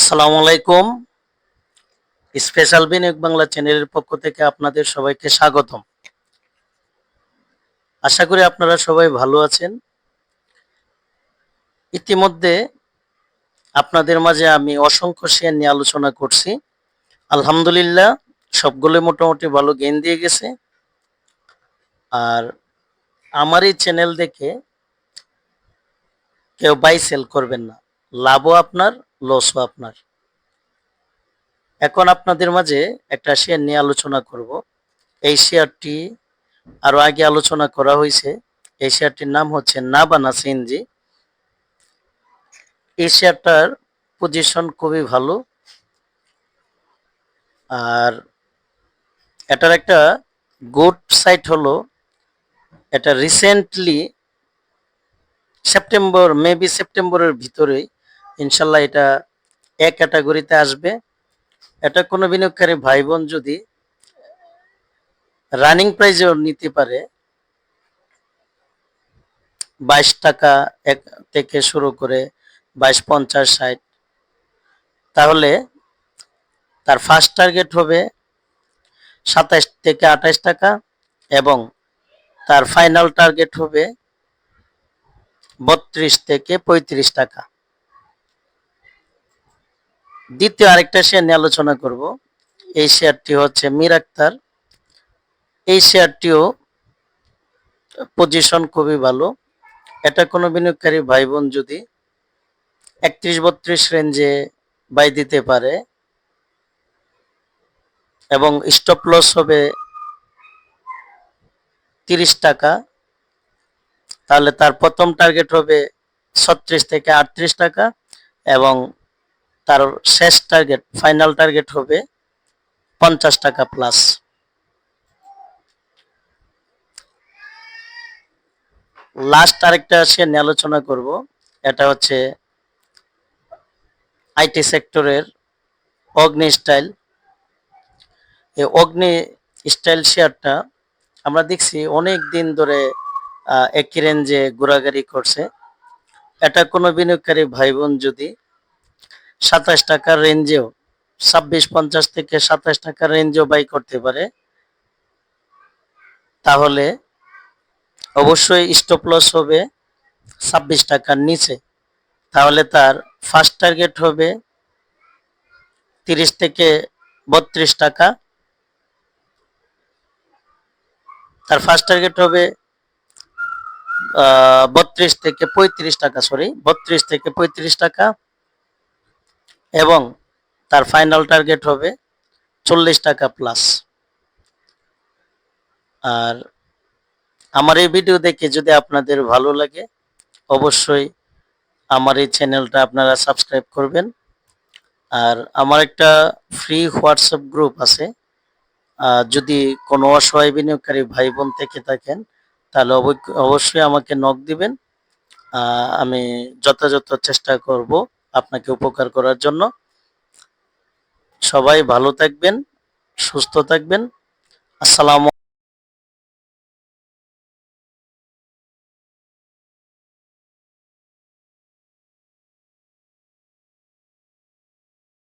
আসসালামু আলাইকুম। স্পেশাল বিনিয়োগ বাংলা চ্যানেলের পক্ষ থেকে আপনাদের সবাইকে স্বাগতম। আশা করি আপনারা সবাই ভালো আছেন। ইতিমধ্যে আপনাদের মাঝে আমি অসংখ্য শেয়ার নিয়ে আলোচনা করছি। আলহামদুলিল্লাহ সবগুলো মোটামুটি ভালো গেইন দিয়ে গেছে। আর আমার এই চ্যানেল দেখে কেউ বাই সেল করবেন না। লাভও আপনার, লসও আপনার। এখন আপনাদের মাঝে একটা শেয়ার নিয়ে আলোচনা করব। এই শেয়ারটি আরো আগে আলোচনা করা হয়েছে। এই শেয়ারটির নাম হচ্ছে নাবানা সিএনজি। এই শেয়ারটার পজিশন খুবই ভালো। আর এটার একটা গুড সাইট হলো এটা রিসেন্টলি সেপ্টেম্বরের ভিতরেই ইনশাল্লাহ এটা এক ক্যাটাগরিতে আসবে। এটা কোনো বিনিয়োগকারী ভাই বোন যদি রানিং প্রাইজেও নিতে পারে 22 টাকা এক থেকে শুরু করে 22, 50, 60, তাহলে তার ফার্স্ট টার্গেট হবে 27 থেকে 28 টাকা এবং তার ফাইনাল টার্গেট হবে 32 থেকে 35 টাকা। দ্বিতীয় আরেকটা শেয়ার নিয়ে আলোচনা করব। এই শেয়ারটি হচ্ছে মীর আক্তার। এই শেয়ারটিও পজিশন খুবই ভালো। এটা কোনো বিনিয়োগকারী ভাই বোন যদি 31-32 রেঞ্জে বাই দিতে পারে এবং স্টপ লস হবে 30 টাকা, তাহলে তার প্রথম টার্গেট হবে 36 থেকে 38 টাকা এবং তার শেষ টার্গেট ফাইনাল টার্গেট হবে 50 টাকা প্লাস। লাস্ট আরেকটা শেয়ার নিয়ে আলোচনা করব। এটা হচ্ছে আইটি সেক্টরের অগ্নি স্টাইল। এই অগ্নি স্টাইল শেয়ারটা আমরা দেখছি অনেক দিন ধরে একই রেঞ্জে ঘোরাঘুরি করছে। এটা কোনো বিনিয়োগকারী ভাই বোন যদি 27 টাকার রেঞ্জেও 26.50 থেকে 27 টাকার রেঞ্জেও বাই করতে পারে তাহলে অবশ্যই স্টপ লস হবে 26 টাকার নিচে। তাহলে তার ফার্স্ট টার্গেট হবে 30 থেকে 32 টাকা, তার ফার্স্ট টার্গেট হবে 32 থেকে 35 টাকা, 32 থেকে 35 টাকা এবং তার ফাইনাল টার্গেট হবে 40 টাকা প্লাস। আর আমার এই ভিডিও দেখে যদি আপনাদের ভালো লাগে অবশ্যই আমার এই চ্যানেলটা আপনারা সাবস্ক্রাইব করবেন। আর আমার একটা ফ্রি হোয়াটসঅ্যাপ গ্রুপ আছে। যদি কোনো অসহায় বিনিয়োগকারী ভাই বোন থেকে থাকেন তাহলে অবশ্যই আমাকে নক দিবেন। আমি যথাযথ চেষ্টা করব আপনাকে উপকার করার জন্য। সবাই ভালো থাকবেন, সুস্থ থাকবেন। আসসালামু